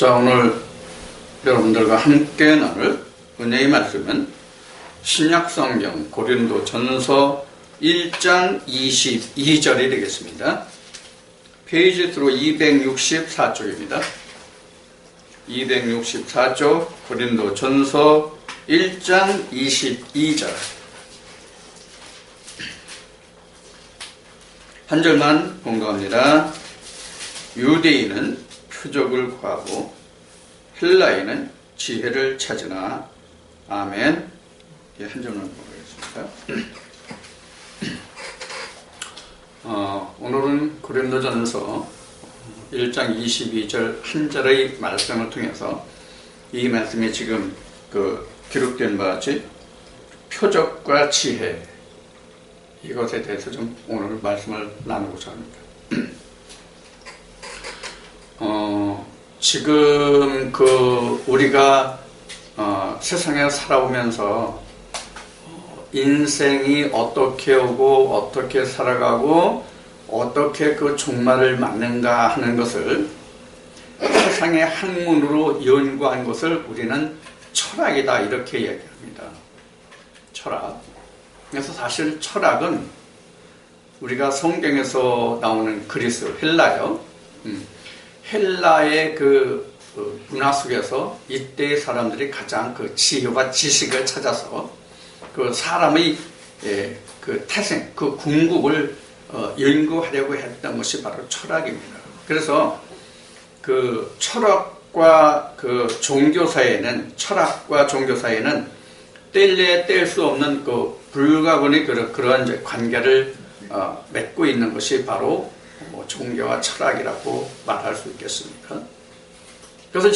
자, 오늘 여러분들과 함께 나눌 은혜의 말씀은 신약성경 고린도전서 1장 22절이 되겠습니다. 페이지 수로 264쪽입니다. 264쪽 고린도전서 1장 22절 한 절만 공부합니다. 유대인은 표적을 구하고 헬라인은 지혜를 찾으나. 아멘. 한 절만 보겠습니다. 오늘은 고린도전서 1장 22절 한 절의 말씀을 통해서 이 말씀이 지금 기록된 바와 같이 표적과 지혜, 이것에 대해서 좀 오늘 말씀을 나누고자 합니다. 지금 우리가 세상에 살아오면서 인생이 어떻게 오고 어떻게 살아가고 어떻게 그 종말을 맞는가 하는 것을 세상의 학문으로 연구한 것을 우리는 철학이다 이렇게 얘기합니다. 철학. 그래서 사실 철학은 우리가 성경에서 나오는 그리스, 헬라요. 헬라의 문화 속에서 이때의 사람들이 가장 지혜와 지식을 찾아서 사람의 태생, 궁극을 연구하려고 했던 것이 바로 철학입니다. 그래서 철학과 종교 사이에는 뗄 수 없는 불가분의 그런 관계를 맺고 있는 것이 바로 종교와 철학이라고 말할 수 있겠습니다. 그래서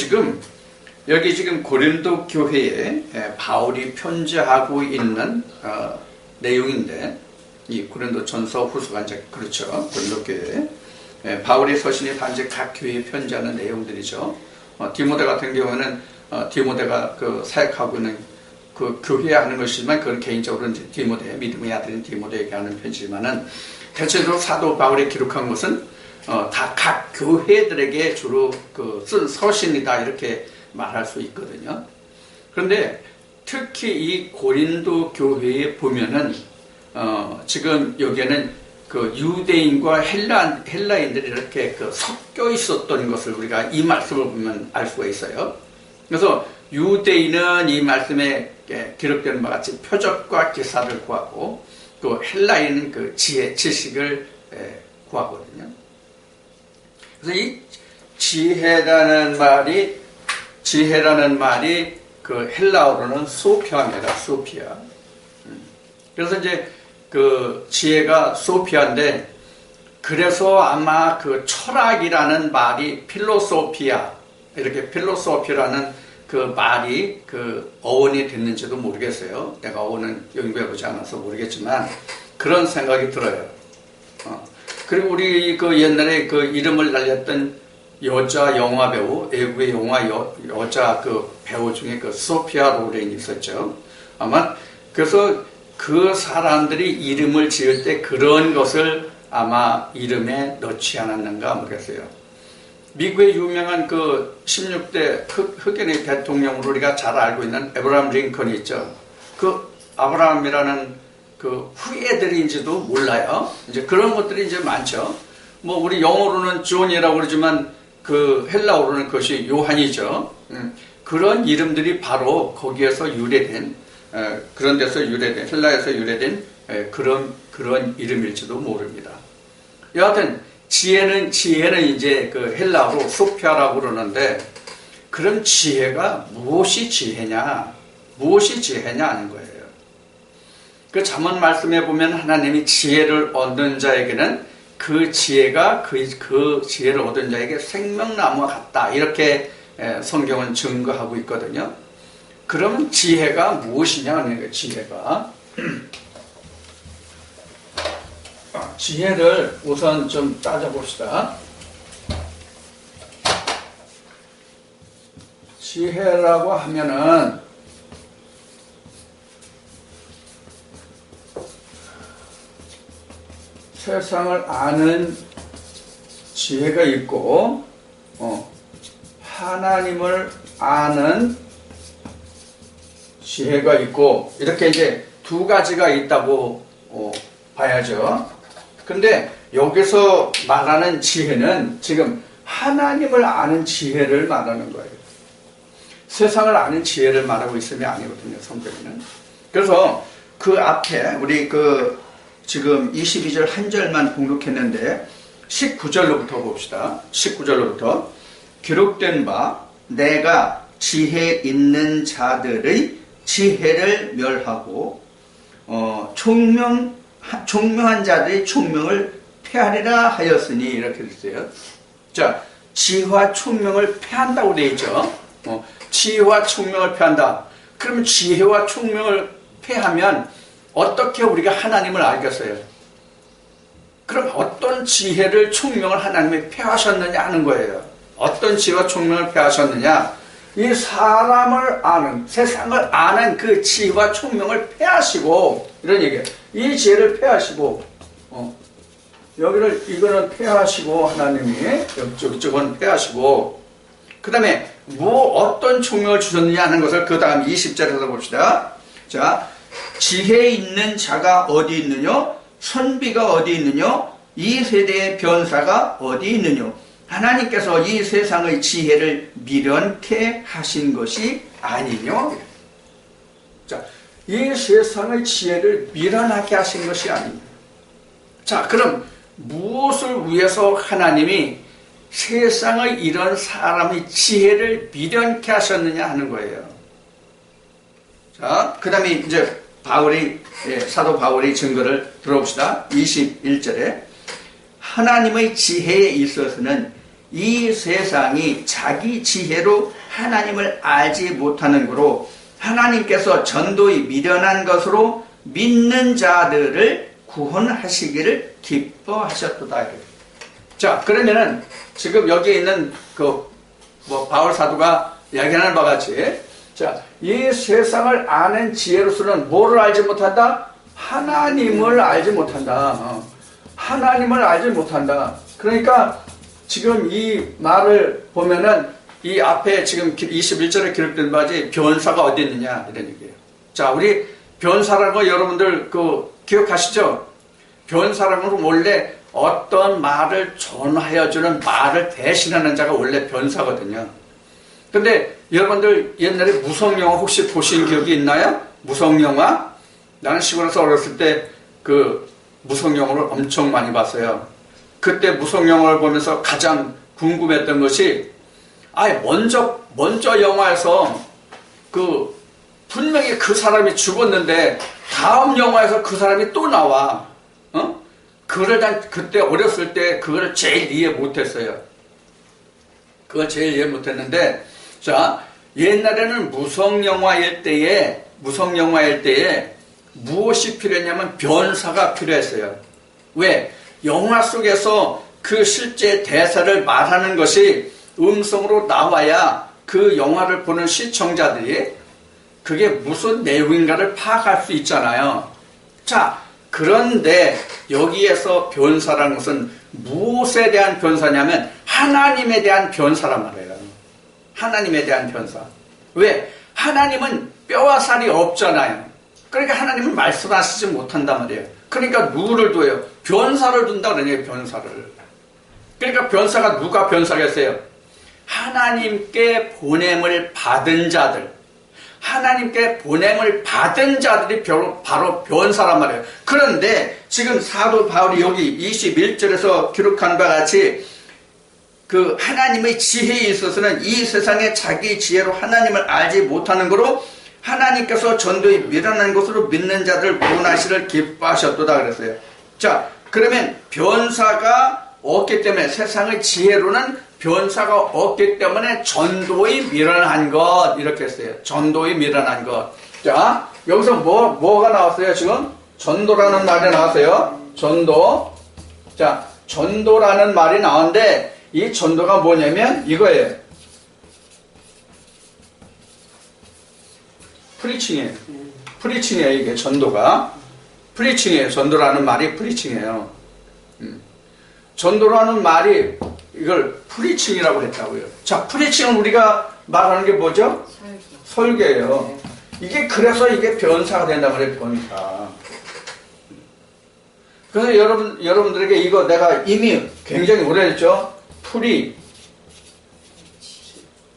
여기 고린도 교회에 바울이 편지하고 있는 내용인데, 이 고린도 전서 후서가 이제 그렇죠. 고린도 교회에 바울의 서신이 다 이제 각 교회에 편지하는 내용들이죠. 디모데 같은 경우는 디모데가 사역하고 있는 교회에 하는 것이지만 그건 개인적으로 이제 믿음의 아들인 디모데에게 하는 편지지만은 대체적으로 사도 바울이 기록한 것은 다 각 교회들에게 주로 쓴 서신이다 이렇게 말할 수 있거든요. 그런데 특히 이 고린도 교회에 보면은 지금 여기에는 유대인과 헬라인들이 이렇게 섞여 있었던 것을 우리가 이 말씀을 보면 알 수가 있어요. 그래서 유대인은 이 말씀에 기록된 바와 같이 표적과 기사를 구하고, 또 헬라인은 지식을 구하거든요. 그래서 이 지혜라는 말이 헬라어로는 소피아입니다. 소피아. 그래서 이제 지혜가 소피아인데, 그래서 아마 철학이라는 말이 필로소피아, 이렇게 필로소피라는 말이 어원이 됐는지도 모르겠어요. 내가 어원은 연구해보지 않아서 모르겠지만 그런 생각이 들어요. 그리고 우리 옛날에 이름을 날렸던 여자 영화 배우, 외국의 여자 배우 중에 소피아 로렌이 있었죠. 아마 그래서 그 사람들이 이름을 지을 때 그런 것을 아마 이름에 넣지 않았는가 모르겠어요. 미국의 유명한 16대 흑인의 대통령으로 우리가 잘 알고 있는 에브라함 링컨이 있죠. 아브라함이라는 후예들인지도 몰라요. 이제 그런 것들이 이제 많죠. 우리 영어로는 존이라고 그러지만 헬라어로는 그것이 요한이죠. 그런 이름들이 바로 거기에서 유래된, 그런 데서 유래된, 헬라에서 유래된 그런 이름일지도 모릅니다. 여하튼 지혜는 이제 헬라어로 소피아라고 그러는데, 그럼 지혜가 무엇이 지혜냐 하는 거예요. 잠언 말씀에 보면 하나님이 지혜를 얻는 자에게는 그 지혜가 그 지혜를 얻은 자에게 생명나무와 같다 이렇게 성경은 증거하고 있거든요. 그러면 지혜가 무엇이냐 하는 거예요. 지혜를 우선 좀 따져봅시다. 지혜라고 하면은 세상을 아는 지혜가 있고 하나님을 아는 지혜가 있고, 이렇게 이제 두 가지가 있다고 봐야죠. 근데 여기서 말하는 지혜는 지금 하나님을 아는 지혜를 말하는 거예요. 세상을 아는 지혜를 말하고 있음이 아니거든요, 성경에는. 그래서 그 앞에 우리 지금 22절 한 절만 공독했는데 19절로부터 봅시다. 19절로부터 기록된 바 내가 지혜 있는 자들의 지혜를 멸하고 총명한 자들의 총명을 폐하리라 하였으니, 이렇게 됐어요. 자, 지혜와 총명을 폐한다고 되어 있죠. 지혜와 총명을 폐한다. 그러면 지혜와 총명을 폐하면 어떻게 우리가 하나님을 알겠어요? 그럼 어떤 지혜를 총명을 하나님이 폐하셨느냐 하는 거예요. 어떤 지혜와 총명을 폐하셨느냐? 이 사람을 아는, 세상을 아는 그 지혜와 총명을 폐하시고, 이런 얘기예요. 이 지혜를 폐하시고, 이거는 폐하시고, 하나님이, 이쪽은 폐하시고, 그 다음에, 어떤 총명을 주셨느냐 하는 것을 그 다음 20절에서 봅시다. 자, 지혜 있는 자가 어디 있느냐? 선비가 어디 있느냐? 이 세대의 변사가 어디 있느냐? 하나님께서 이 세상의 지혜를 미련케 하신 것이 아니뇨? 자, 이 세상의 지혜를 미련하게 하신 것이 아니뇨? 자, 그럼 무엇을 위해서 하나님이 세상의 이런 사람의 지혜를 미련케 하셨느냐 하는 거예요. 자, 그 다음에 이제 사도 바울의 증거를 들어봅시다. 21절에 하나님의 지혜에 있어서는 이 세상이 자기 지혜로 하나님을 알지 못하는 거로 하나님께서 전도의 미련한 것으로 믿는 자들을 구원하시기를 기뻐하셨도다. 자, 그러면은 지금 여기 있는 바울 사도가 이야기하는 바와 같이, 자, 이 세상을 아는 지혜로서는 뭐를 알지 못한다? 하나님을 알지 못한다. 하나님을 알지 못한다. 그러니까 지금 이 말을 보면은 이 앞에 지금 21절에 기록된 바지 변사가 어디 있느냐 이런 얘기예요. 자, 우리 변사라는 거 여러분들 기억하시죠? 변사라는 건 원래 어떤 말을 전하여 주는 말을 대신하는 자가 원래 변사거든요. 근데 여러분들 옛날에 무성영화 혹시 보신 기억이 있나요? 무성영화? 나는 시골에서 어렸을 때 무성영화를 엄청 많이 봤어요. 그때 무성영화를 보면서 가장 궁금했던 것이, 먼저 영화에서 분명히 그 사람이 죽었는데 다음 영화에서 그 사람이 또 나와. 그걸 난 그때 어렸을 때 그걸 제일 이해 못했어요. 그걸 제일 이해 못했는데, 자, 옛날에는 무성영화일 때에 무엇이 필요했냐면 변사가 필요했어요. 왜? 영화 속에서 그 실제 대사를 말하는 것이 음성으로 나와야 그 영화를 보는 시청자들이 그게 무슨 내용인가를 파악할 수 있잖아요. 자, 그런데 여기에서 변사라는 것은 무엇에 대한 변사냐면 하나님에 대한 변사란 말이에요. 하나님에 대한 변사. 왜? 하나님은 뼈와 살이 없잖아요. 그러니까 하나님은 말씀하시지 못한단 말이에요. 그러니까 누구를 둬요? 변사를 둔다 그러네요. 변사를. 그러니까 변사가 누가 변사겠어요? 하나님께 보냄을 받은 자들. 하나님께 보냄을 받은 자들이 바로 변사란 말이에요. 그런데 지금 사도 바울이 여기 21절에서 기록한 바 같이 하나님의 지혜에 있어서는 이 세상에 자기 지혜로 하나님을 알지 못하는 거로 하나님께서 전도에 미련한 것으로 믿는 자들을 구원하시를 기뻐하셨도다 그랬어요. 자, 그러면 변사가 없기 때문에, 세상의 지혜로는 변사가 없기 때문에 전도에 미련한 것, 이렇게 했어요. 전도에 미련한 것. 자, 여기서 뭐가 나왔어요? 지금 전도라는 말이 나왔어요. 전도. 자, 전도라는 말이 나왔는데 이 전도가 뭐냐면 이거예요. 프리칭이에요. 프리칭이에요. 이게 전도가. 프리칭이에요. 전도라는 말이 프리칭이에요. 전도라는 말이 이걸 프리칭이라고 했다고요. 자, 프리칭은 우리가 말하는 게 뭐죠? 설교예요. 이게 그래서 이게 변사가 된단 말이에요. 변사. 그래서 여러분들에게 이거 내가 이미 굉장히 오래됐죠. 프리,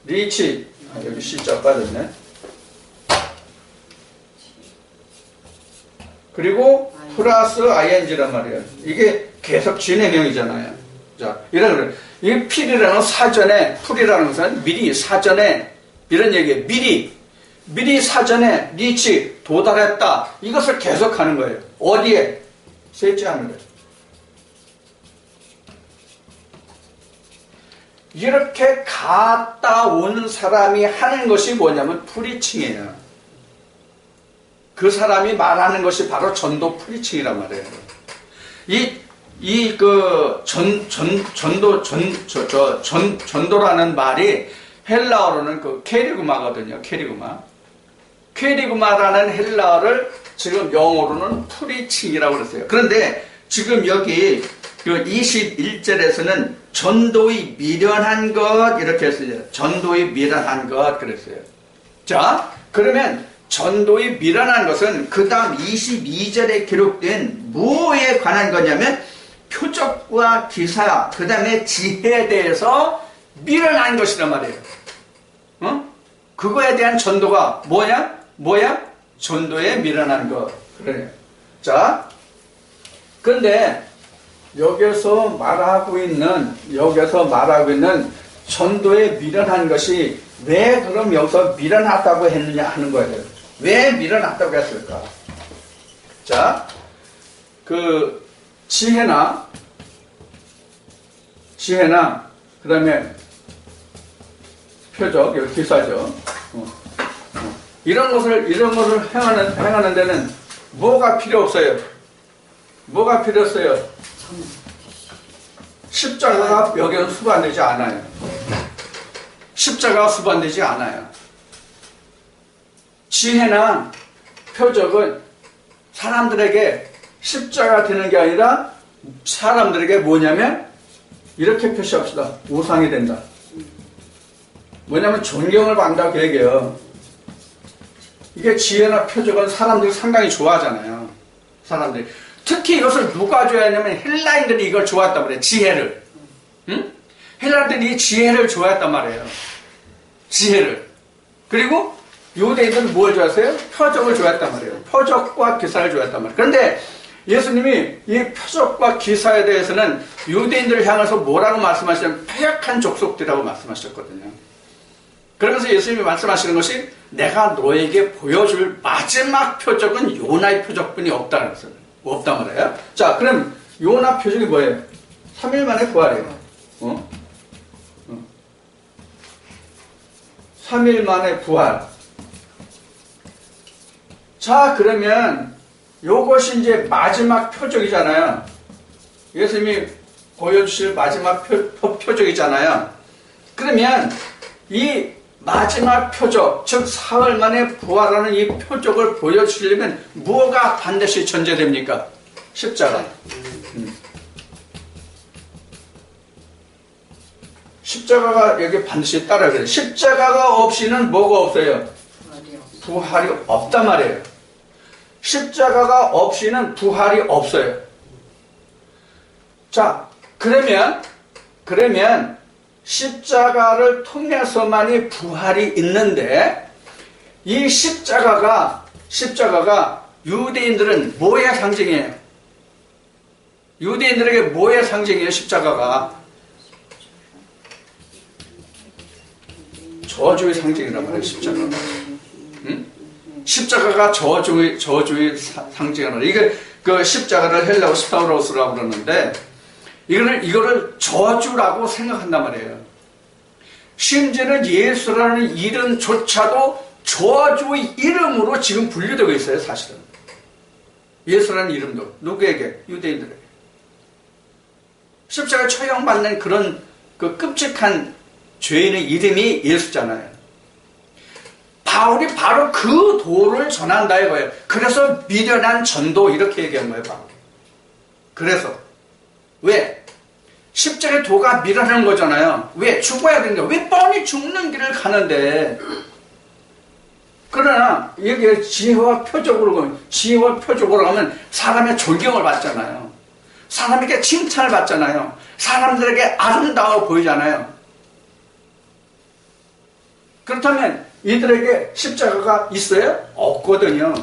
리치, 여기 C자 빠졌네. 그리고 플러스 ing란 말이에요. 이게 계속 진행형이잖아요. 자, 이런 이 필이라는 사전에, 풀이라는 것은 미리 사전에 이런 얘기예요. 미리 사전에 리치 도달했다. 이것을 계속하는 거예요. 어디에? 셋째 하늘에. 이렇게 갔다 온 사람이 하는 것이 뭐냐면 프리칭이에요. 그 사람이 말하는 것이 바로 전도 프리칭이란 말이에요. 전도라는 말이 헬라어로는 그 케리그마거든요. 케리그마라는 헬라어를 지금 영어로는 프리칭이라고 그랬어요. 그런데 지금 여기 그 21절에서는 전도의 미련한 것 이렇게 했어요. 전도의 미련한 것 그랬어요. 자, 그러면 전도의 미련한 것은 그 다음 22절에 기록된 뭐에 관한 거냐면 표적과 기사, 그 다음에 지혜에 대해서 미련한 것이란 말이에요. 그거에 대한 전도가 뭐야? 전도에 미련한 것. 그래요. 자, 그런데 여기서 말하고 있는 전도에 미련한 것이 왜 그럼 여기서 미련하다고 했느냐 하는 거예요. 왜 미련하다고 했을까? 자, 그 지혜나 그 다음에 표적, 여기 기사죠. 이런 것을 행하는 데는 뭐가 필요 없어요? 뭐가 필요 없어요? 십자가가 여기는 수반되지 않아요. 십자가가 수반되지 않아요. 지혜나 표적은 사람들에게 십자가 되는 게 아니라 사람들에게 뭐냐면 이렇게 표시합시다. 우상이 된다. 뭐냐면 존경을 받는다 그 얘기예요. 이게 지혜나 표적은 사람들이 상당히 좋아하잖아요. 사람들이. 특히 이것을 누가 좋아했냐면 헬라인들이 이걸 좋아했단 말이에요. 지혜를. 응? 헬라인들이 지혜를 좋아했단 말이에요. 지혜를. 그리고 유대인들은 뭘 좋아했어요? 표적을 좋아했단 말이에요. 표적과 기사를 좋아했단 말이에요. 그런데 예수님이 이 표적과 기사에 대해서는 유대인들을 향해서 뭐라고 말씀하시냐면 패역한 족속들이라고 말씀하셨거든요. 그러면서 예수님이 말씀하시는 것이 내가 너에게 보여줄 마지막 표적은 요나의 표적뿐이 없다는 것을 없단 말이에요. 자, 그럼 요나 표적이 뭐예요? 3일 만에 부활이에요. 3일 만에 부활. 자, 그러면 요것이 이제 마지막 표적이잖아요. 예수님이 보여주실 마지막 표적이잖아요. 그러면 이 마지막 표적, 즉 사흘 만에 부활하는 이 표적을 보여주려면 뭐가 반드시 전제됩니까? 십자가. 십자가가 여기 반드시 따라야 돼요. 십자가가 없이는 뭐가 없어요? 부활이 없단 말이에요. 십자가가 없이는 부활이 없어요. 자, 그러면 십자가를 통해서만이 부활이 있는데 이 십자가가 유대인들은 뭐의 상징이에요? 유대인들에게 뭐의 상징이에요? 십자가가 저주의 상징이란 말이에요. 십자가가. 응? 십자가가 저주의 상징이란 말이에요. 이게 그 십자가를 헬라어 스타우로스라고 그러는데 이거를 저주라고 생각한단 말이에요. 심지어는 예수라는 이름조차도 저주의 이름으로 지금 분류되고 있어요, 사실은. 예수라는 이름도. 누구에게? 유대인들에게. 십자가 처형받는 그런 그 끔찍한 죄인의 이름이 예수잖아요. 바울이 바로 그 도를 전한다 이거예요. 그래서 미련한 전도 이렇게 얘기한 거예요, 바울. 그래서 왜? 십자가의 도가 밀어내는 거잖아요. 왜? 죽어야 되는 거야. 왜 뻔히 죽는 길을 가는데. 그러나 여기 지혜와 표적으로 가면 사람의 존경을 받잖아요. 사람에게 칭찬을 받잖아요. 사람들에게 아름다워 보이잖아요. 그렇다면 이들에게 십자가가 있어요? 없거든요.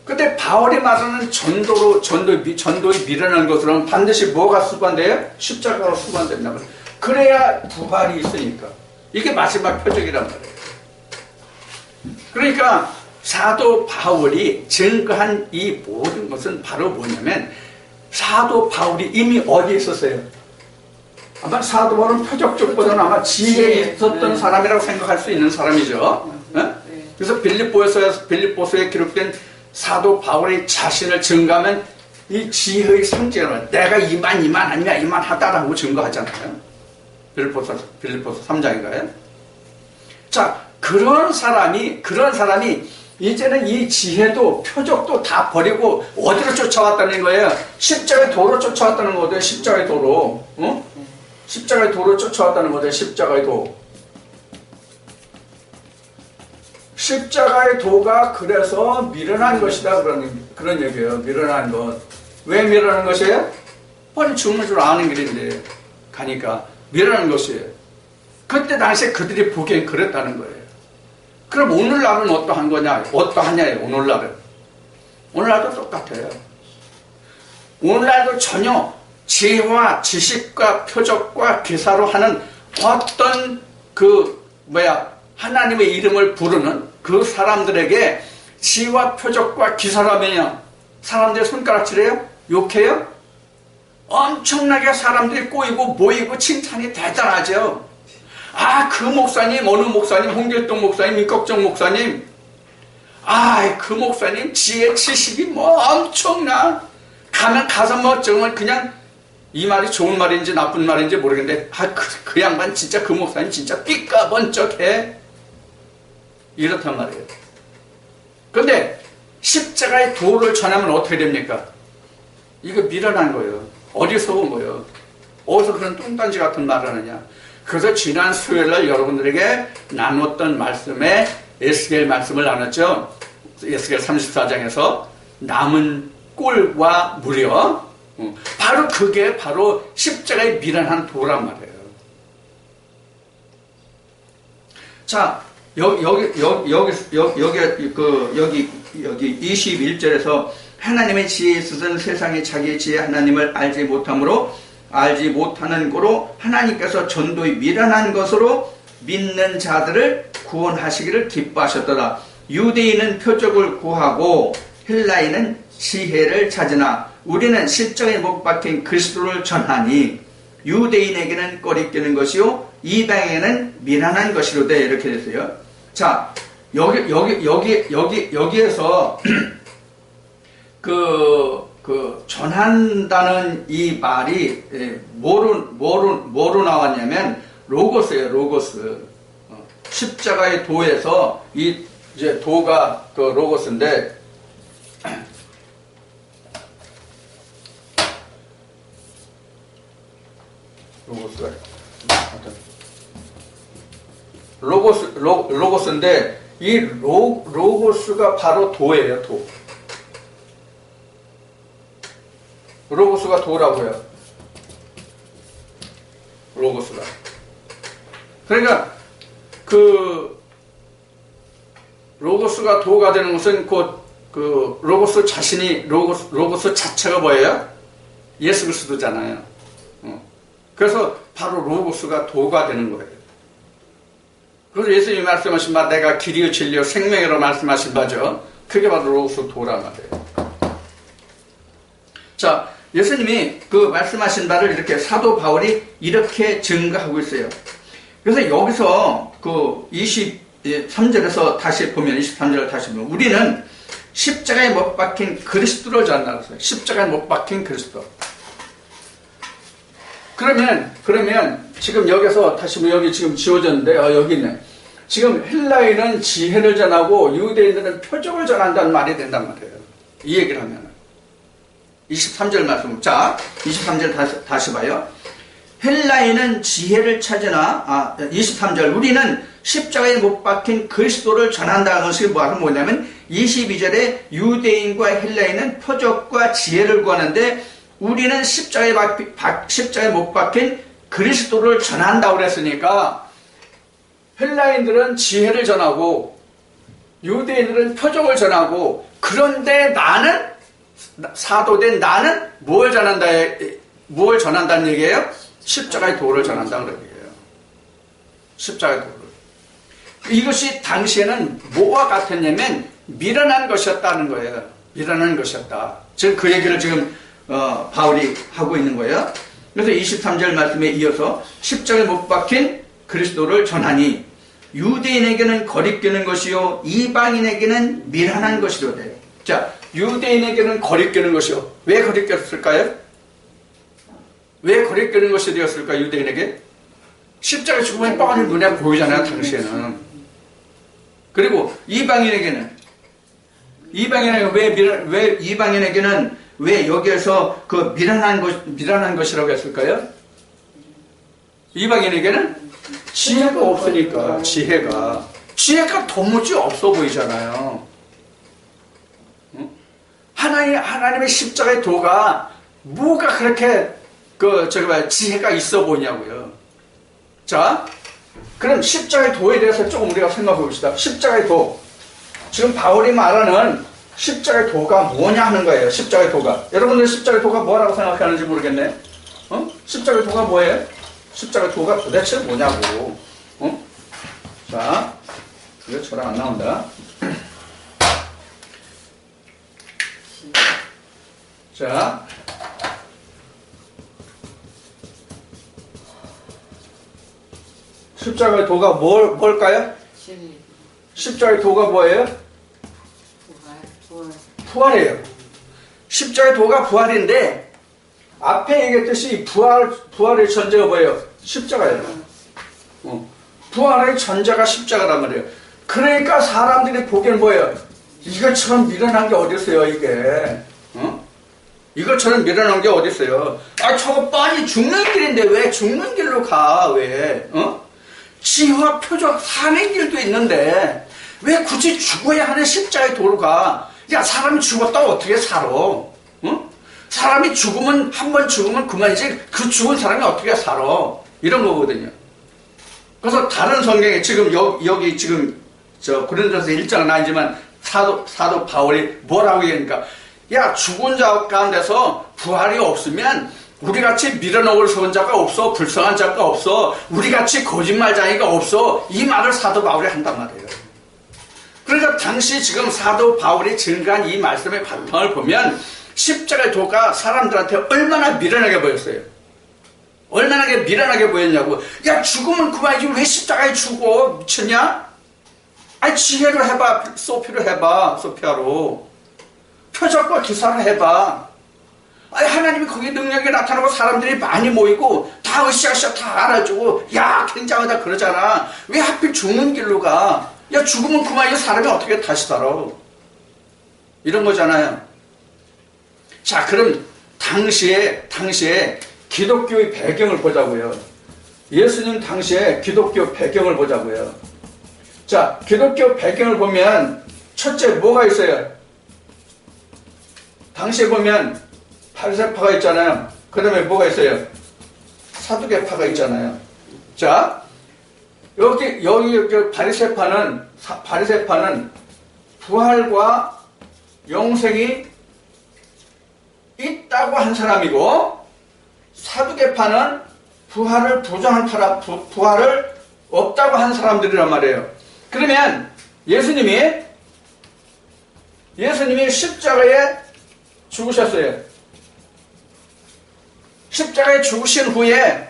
근데 바울이 말하는 전도에 밀어내는 것으로는 반드시 뭐가 수반돼요? 십자가가 수반된다 말이에요. 그래야 부활이 있으니까. 이게 마지막 표적이란 말이에요. 그러니까 사도 바울이 증거한 이 모든 것은 바로 뭐냐면 사도 바울이 이미 어디에 있었어요? 아마 사도 바울은 표적 쪽보다는 아마 지혜에 있었던 사람이라고 생각할 수 있는 사람이죠. 그래서 빌립보서에 기록된 사도 바울의 자신을 증거하면 이 지혜의 상징을 내가 이만하다라고 증거하잖아요. 빌립보서 3장인가요? 자, 그런 사람이 이제는 이 지혜도 표적도 다 버리고 어디로 쫓아왔다는 거예요? 십자가의 도로 쫓아왔다는 거예요. 십자가의 도로. 십자가의 도로 쫓아왔다는 거예요. 십자가의 도. 십자가의 도가 그래서 밀어난 것이다. 그런 얘기예요. 밀어난 것. 왜 밀어난 것이에요? 뻔히 죽는 줄 아는 길인데 가니까 밀어난 것이에요. 그때 당시에 그들이 보기엔 그랬다는 거예요. 그럼 오늘날은 어떠한 거냐? 어떠하냐예요, 오늘날은. 오늘날도 똑같아요. 오늘날도 전혀 지혜와 지식과 표적과 기사로 하는 어떤 하나님의 이름을 부르는 그 사람들에게 지혜와 표적과 기사로 하면요. 사람들이 손가락질해요? 욕해요? 엄청나게 사람들이 꼬이고 모이고 칭찬이 대단하죠. 아, 그 목사님, 어느 목사님, 홍길동 목사님, 임꺽정 목사님. 아, 그 목사님 지혜, 지식이 엄청나. 가서 정말 그냥 이 말이 좋은 말인지 나쁜 말인지 모르겠는데, 그 양반 진짜 그 목사님 진짜 삐까번쩍해. 이렇단 말이에요. 그런데 십자가의 도를 전하면 어떻게 됩니까? 이거 밀어난 거예요. 어디서 온 거예요? 어디서 그런 뚱딴지 같은 말을 하느냐? 그래서 지난 수요일날 여러분들에게 나눴던 말씀에 에스겔 말씀을 나눴죠. 에스겔 34장에서 남은 꼴과 무려 바로 그게 바로 십자가의 밀어난 도란 말이에요. 자, 여기 21절에서 하나님의 지혜에 있어서는 세상이 자기의 지혜 하나님을 알지 못하므로 알지 못하는 거로 하나님께서 전도에 미련한 것으로 믿는 자들을 구원하시기를 기뻐하셨더라. 유대인은 표적을 구하고 헬라인은 지혜를 찾으나 우리는 십자가에 못 박힌 그리스도를 전하니 유대인에게는 꺼리끼는 것이요 이방에게는 미련한 것이로되 이렇게 됐어요. 자, 여기에서 전한다는 이 말이 뭐로 나왔냐면 로고스예요. 로고스. 십자가의 도에서 이제 도가 그 로고스인데 로고스인데 이 로고스가 바로 도예요. 도. 로고스가 도라고요. 로고스가. 그러니까 로고스가 도가 되는 것은 로고스 자신이 로고스 자체가 뭐예요? 예수 그리스도잖아요. 그래서 바로 로고스가 도가 되는 거예요. 그래서 예수님이 말씀하신 바 내가 길이요 진리요 생명이라고 말씀하신 바죠. 그게 바로 로고스 도란 말이에요. 자, 예수님이 그 말씀하신 바를 이렇게 사도 바울이 이렇게 증거하고 있어요. 그래서 여기서 그 23절에서 다시 보면 23절을 다시 보면 우리는 십자가에 못 박힌 그리스도를 전하였어요. 십자가에 못 박힌 그리스도. 그러면 지금 여기서 다시 여기 지금 지워졌는데 여기 있네. 지금 헬라인은 지혜를 전하고 유대인들은 표적을 전한다는 말이 된단 말이에요. 이 얘기를 하면 23절 말씀. 자, 23절 다시 봐요. 헬라인은 지혜를 찾으나 23절 우리는 십자가에 못 박힌 그리스도를 전한다는 것이 뭐냐면 22절에 유대인과 헬라인은 표적과 지혜를 구하는데 우리는 십자가에 못 박힌 그리스도를 전한다고 그랬으니까 헬라인들은 지혜를 전하고 유대인들은 표적을 전하고 그런데 나는 사도된 나는 뭘 전한다는 얘기예요? 십자가의 도를 전한다는 얘기예요. 십자가의 도를. 이것이 당시에는 뭐와 같았냐면 미련한 것이었다는 거예요. 미련한 것이었다. 지금 그 얘기를 지금 바울이 하고 있는 거예요. 그래서 23절 말씀에 이어서 십자가에 못 박힌 그리스도를 전하니 유대인에게는 거리끼는 것이요 이방인에게는 미련한 것이로되. 자, 유대인에게는 거리끼는 것이요. 왜 거리꼈을까요? 왜 거리끼는 것이 되었을까 유대인에게? 십자가 죽으면 뻔히 눈에 보이잖아요 당시에는. 그리고 이방인에게는 왜 이방인에게는 왜 여기에서 그 미련한 것이라고 했을까요? 이방인에게는 지혜가 없으니까. 지혜가 도무지 없어 보이잖아요. 하나님의 십자가의 도가 뭐가 그렇게 지혜가 있어 보이냐고요. 자, 그럼 십자가의 도에 대해서 조금 우리가 생각해 봅시다. 십자가의 도. 지금 바울이 말하는 십자가의 도가 뭐냐 하는 거예요. 십자가의 도가. 여러분들 십자가의 도가 뭐라고 생각하는지 모르겠네. 십자가의 도가 뭐예요? 십자가의 도가 도대체 뭐냐고. 자, 이거 저랑 안 나온다. 자, 십자가의 도가 뭘까요? 십자가의 도가 뭐예요? 부활이에요. 십자가의 도가 부활인데 앞에 얘기했듯이 부활의 전제가 뭐예요? 십자가예요. 부활의 전제가 십자가란 말이에요. 그러니까 사람들이 보기엔 뭐예요? 이것처럼 미련한 게 어디 있어요, 이게? 이것처럼 미련한 게 어디 있어요? 저거 뻔히 죽는 길인데 왜 죽는 길로 가? 왜? 지혜와 표적 사는 길도 있는데 왜 굳이 죽어야 하는 십자가의 도로 가? 야, 사람이 죽었다 어떻게 살아? 사람이 죽으면 한 번 죽으면 그만이지 그 죽은 사람이 어떻게 살아? 이런 거거든요. 그래서 다른 성경에 지금 여기 지금 고린도서 1장은 아니지만 사도 바울이 뭐라고 얘기하니까 야, 죽은 자 가운데서 부활이 없으면 우리같이 밀어넣을 세운 자가 없어. 불쌍한 자가 없어. 우리같이 거짓말쟁이가 없어. 이 말을 사도 바울이 한단 말이에요. 그러니까 당시 지금 사도 바울이 증거한 이 말씀의 바탕을 보면 십자가의 도가 사람들한테 얼마나 미련하게 보였어요. 얼마나 미련하게 보였냐고. 야, 죽으면 그만이지 왜 십자가에 죽어? 미쳤냐? 지혜로 해봐. 소피로 해봐. 소피아로. 표적과 기사를 해봐. 하나님이 거기에 능력이 나타나고 사람들이 많이 모이고 다 으쌰으쌰 다 알아주고 야, 굉장하다 그러잖아. 왜 하필 죽는 길로 가? 야, 죽으면 그만이지 사람이 어떻게 다시 살아? 이런 거잖아요. 자, 그럼 당시에 기독교의 배경을 보자고요. 예수님 당시에 기독교 배경을 보자고요. 자, 기독교 배경을 보면 첫째 뭐가 있어요? 당시에 보면 바리새파가 있잖아요. 그 다음에 뭐가 있어요? 사두개파가 있잖아요. 자, 여기 바리새파는 부활과 영생이 있다고 한 사람이고, 사두개파는 부활을 부활을 없다고 한 사람들이란 말이에요. 그러면 예수님이 십자가에 죽으셨어요. 십자가에 죽으신 후에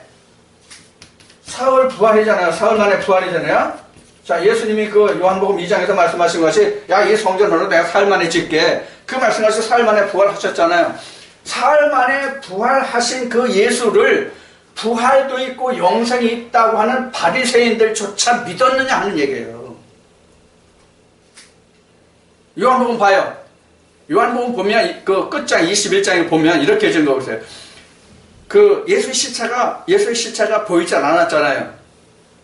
사흘 부활이잖아요. 사흘 만에 부활이잖아요. 자, 예수님이 그 요한복음 2장에서 말씀하신 것이 야, 이 성전으로 내가 사흘 만에 짓게. 그 말씀하셔서 사흘 만에 부활하셨잖아요. 사흘 만에 부활하신 그 예수를 부활도 있고 영생이 있다고 하는 바리새인들조차 믿었느냐 하는 얘기예요. 요한복음 봐요. 요한복음 보면 그 끝장 21장에 보면 이렇게 적은 거 보세요. 그 예수의 시체가 보이지 않았잖아요.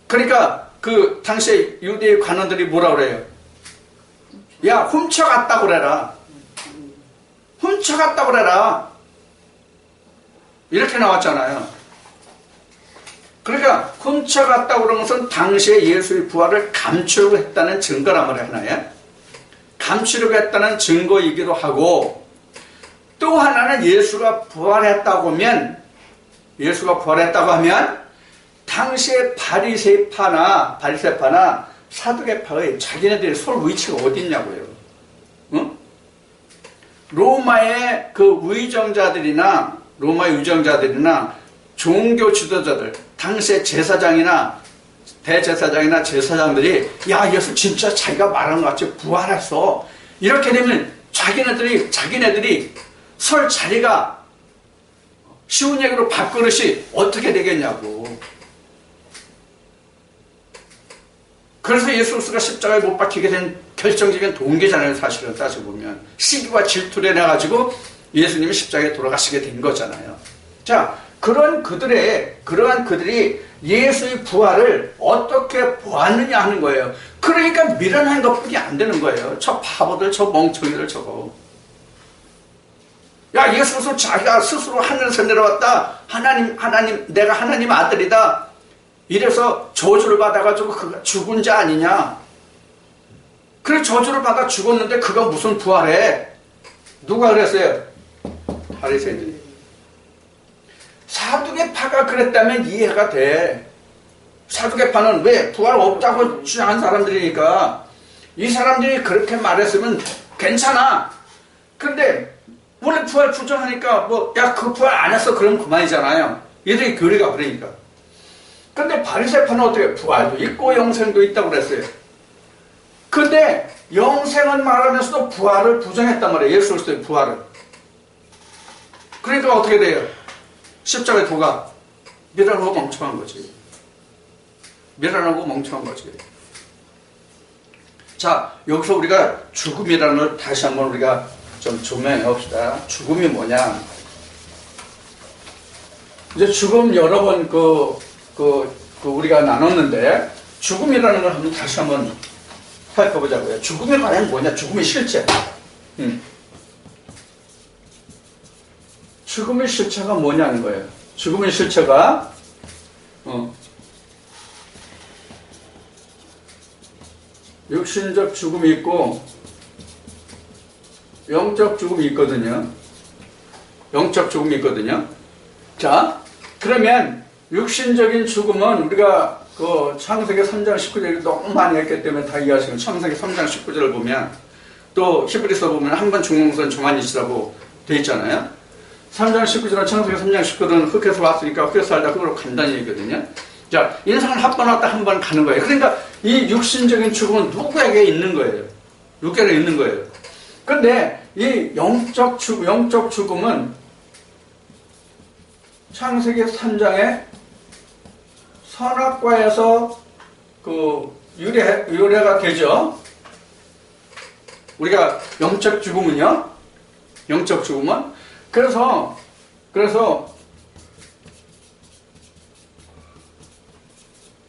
그러니까 그 당시에 유대의 관원들이 뭐라 그래요? 야, 훔쳐갔다고 그래라. 훔쳐갔다고 그래라. 이렇게 나왔잖아요. 그러니까 훔쳐갔다고 그런 것은 당시에 예수의 부활을 감추려고 했다는 증거란 말이에요. 하나에 감추려고 했다는 증거이기도 하고, 또 하나는 예수가 부활했다고 하면 당시에 바리새파나 사두개파의 자기네들의 서로 위치가 어디 있냐고요. 응? 로마의 위정자들이나 종교 지도자들, 당시의 제사장이나 대제사장이나 제사장들이 야, 예수 진짜 자기가 말한 것 같이 부활했어. 이렇게 되면 자기네들이 설 자리가 쉬운 얘기로 밥그릇이 어떻게 되겠냐고. 그래서 예수 그리스도가 십자가에 못 박히게 된 결정적인 동기잖아요. 사실은 따지고 보면 시기와 질투를 내가지고 예수님이 십자가에 돌아가시게 된 거잖아요. 자, 그러한 그들이 예수의 부활을 어떻게 보았느냐 하는 거예요. 그러니까 미련한 것뿐이 안 되는 거예요. 저 바보들, 저 멍청이들 저거. 야, 예수 그리스도 자기가 스스로 하늘에서 내려왔다. 하나님, 내가 하나님 아들이다. 이래서 저주를 받아가지고 그가 죽은 자 아니냐. 그래, 저주를 받아 죽었는데 그가 무슨 부활해? 누가 그랬어요? 바리새인들이. 사두개파가 그랬다면 이해가 돼. 사두개파는 왜? 부활 없다고 주장한 사람들이니까. 이 사람들이 그렇게 말했으면 괜찮아. 근데 원래 부활 부정하니까 야, 그 부활 안 했어. 그럼 그만이잖아요. 얘들이 교리가 그러니까. 근데 바리새파는 어떻게? 부활도 있고 영생도 있다고 그랬어요. 근데 영생은 말하면서도 부활을 부정했단 말이에요. 예수 그리스도의 부활을. 그러니까 어떻게 돼요? 십자가의 도가 미련하고 멍청한 거지. 자, 여기서 우리가 죽음이라는 걸 다시 한번 우리가 좀 조명해 봅시다. 죽음이 뭐냐? 이제 죽음 여러 번 우리가 나눴는데, 죽음이라는 걸 한번 다시 한번 살펴보자고요. 죽음이 과연 뭐냐? 죽음의 실체. 죽음의 실체가 뭐냐는 거예요. 죽음의 실체가 육신적 죽음이 있고 영적 죽음이 있거든요. 자, 그러면 육신적인 죽음은 우리가 창세기 3장 19절을 너무 많이 했기 때문에 다 이해하시는 창세기 3장 19절을 보면, 또 히브리서 보면 한 번 죽는 것은 조만이시라고 돼 있잖아요. 3장 19절은 창세기 3장 19절은 흙에서 왔으니까 흙에서 살다 흙으로 간다는 얘기거든요. 자, 인생은 한 번 왔다 한 번 가는 거예요. 그러니까 이 육신적인 죽음은 누구에게 있는 거예요. 근데 이 영적 죽음은 창세기 3장에 선악과에서 유래가 되죠. 우리가 영적 죽음은 그래서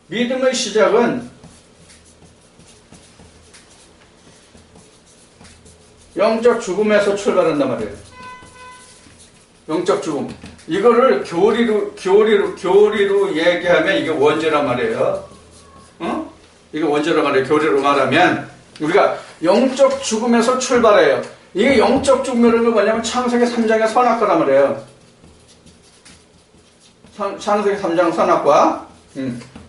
믿음의 시작은 영적 죽음에서 출발한단 말이에요. 영적 죽음. 이거를 교리로 얘기하면 이게 원죄란 말이에요. 이게 원죄란 말이에요. 교리로 말하면 우리가 영적 죽음에서 출발해요. 이게 영적 죽음이라는 게 뭐냐면 창세기 3장의 선악과란 말이에요. 창세기 3장 선악과.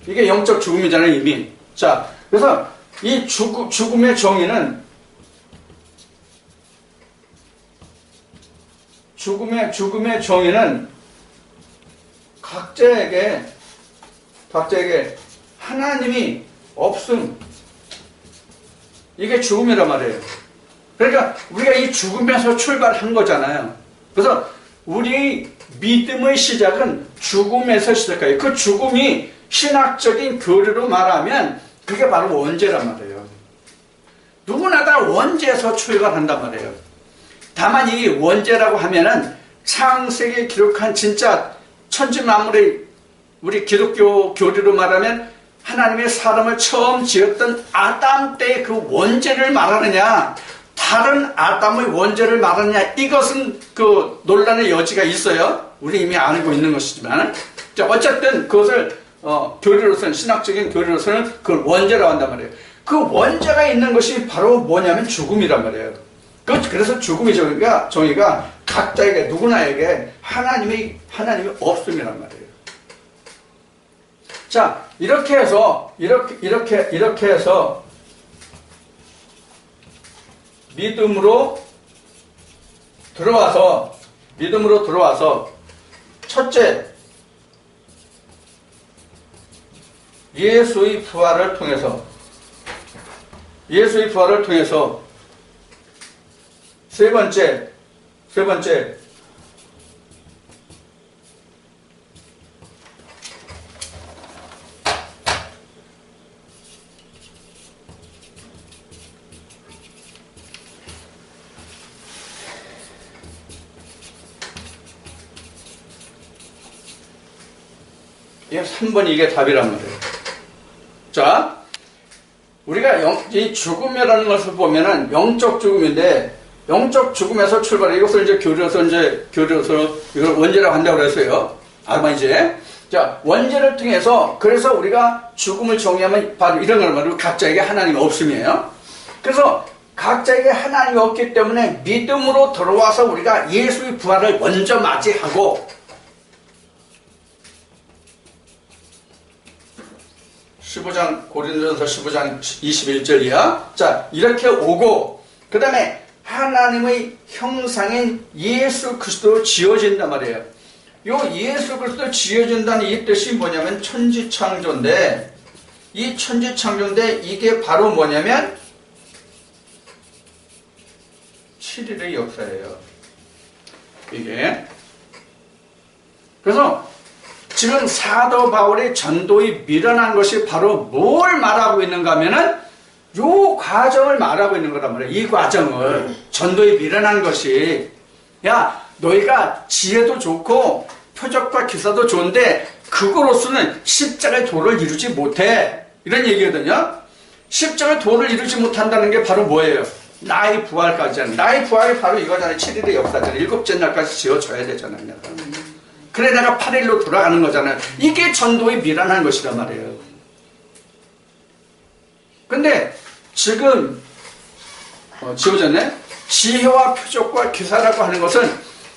이게 영적 죽음이잖아요, 이미. 자, 그래서 이 죽음의 정의는 각자에게 하나님이 없음. 이게 죽음이란 말이에요. 그러니까 우리가 이 죽음에서 출발한 거잖아요. 그래서 우리 믿음의 시작은 죽음에서 시작해요. 그 죽음이 신학적인 교리로 말하면 그게 바로 원죄란 말이에요. 누구나 다 원죄에서 출발한단 말이에요. 다만 이 원죄라고 하면은 창세기에 기록한 진짜 천지 만물의 우리 기독교 교리로 말하면 하나님의 사람을 처음 지었던 아담 때의 그 원죄를 말하느냐, 다른 아담의 원죄를 말하느냐, 이것은 그 논란의 여지가 있어요. 우리 이미 알고 있는 것이지만. 어쨌든 그것을 교리로서는, 신학적인 교리로서는 그걸 원죄라고 한단 말이에요. 그 원죄가 있는 것이 바로 뭐냐면 죽음이란 말이에요. 그래서 죽음이 정의가 각자에게, 누구나에게 하나님이 없음이란 말이에요. 자, 이렇게 해서 믿음으로 들어와서 첫째, 예수의 부활을 통해서 세 번째 예, 3번이 이게 답이란 말이에요. 자, 우리가 이 죽음이라는 것을 보면은 영적 죽음인데, 영적 죽음에서 출발해. 이것을 이제 교리로서 이걸 원죄라고 한다고 그랬어요. 아마 이제. 자, 원죄를 통해서, 그래서 우리가 죽음을 정의하면 바로 이런 걸 말하고 각자에게 하나님이 없음이에요. 그래서 각자에게 하나님이 없기 때문에 믿음으로 들어와서 우리가 예수의 부활을 먼저 맞이하고, 15장, 고린도전서 15장 21절이야. 자, 이렇게 오고, 그 다음에 하나님의 형상인 예수 그리스도로 지어진단 말이에요. 요 예수 그리스도로 지어진다는 이 뜻이 뭐냐면 천지창조인데, 이 천지창조인데 이게 바로 뭐냐면 7일의 역사예요. 이게. 그래서 지금 사도 바울의 전도에 밀어난 것이 바로 뭘 말하고 있는가 하면은 요 과정을 말하고 있는 거란 말이에요. 이 과정을. 전도에 밀어난 것이, 야, 너희가 지혜도 좋고 표적과 기사도 좋은데 그거로서는 십자가의 도를 이루지 못해. 이런 얘기거든요. 십자가의 도를 이루지 못한다는 게 바로 뭐예요? 나의 부활까지는. 나의 부활이 바로 이거잖아요. 7일의 역사잖아요. 일곱째 날까지 지어줘야 되잖아요. 그래 내가 8일로 돌아가는 거잖아요. 이게 전도의 미란한 것이란 말이에요. 근데 지금 지어졌네? 지혜와 표적과 기사라고 하는 것은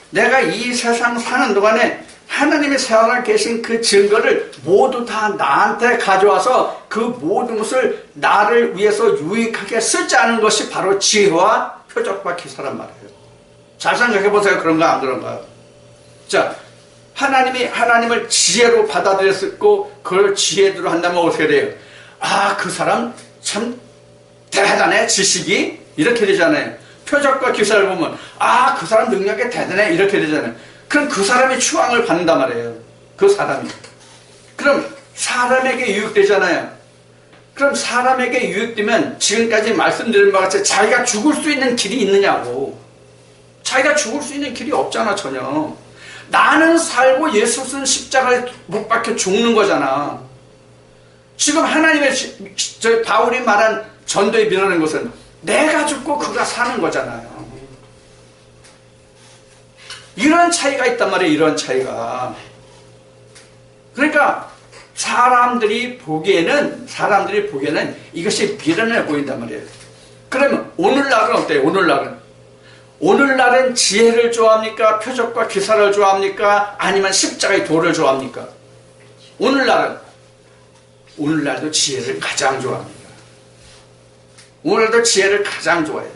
내가 이 세상 사는 동안에 하나님이 살아 계신 그 증거를 모두 다 나한테 가져와서 그 모든 것을 나를 위해서 유익하게 쓰자는 것이 바로 지혜와 표적과 기사란 말이에요. 잘 생각해 보세요. 그런가 안 그런가요? 자, 하나님을 지혜로 받아들였고 그걸 지혜대로 한다면 어떻게 돼요? 아, 그 사람 참 대단해, 지식이 이렇게 되잖아요. 표적과 기사를 보면 아, 그 사람 능력이 대단해 이렇게 되잖아요. 그럼 그 사람이 추앙을 받는단 말이에요. 그 사람이. 그럼 사람에게 유익되잖아요. 그럼 사람에게 유익되면 지금까지 말씀드린 바와 같이 자기가 죽을 수 있는 길이 있느냐고. 자기가 죽을 수 있는 길이 없잖아, 전혀. 나는 살고 예수는 십자가에 못 박혀 죽는 거잖아. 지금 하나님의 바울이 말한 전도에 밀어낸 것은 내가 죽고 그가 사는 거잖아요. 이런 차이가 있단 말이에요. 이런 차이가. 그러니까 사람들이 보기에는 이것이 미련해 보인단 말이에요. 그러면 오늘날은 어때요? 오늘날은 지혜를 좋아합니까? 표적과 기사를 좋아합니까? 아니면 십자가의 도를 좋아합니까? 오늘날도 지혜를 가장 좋아합니다. 오늘도 지혜를 가장 좋아해요.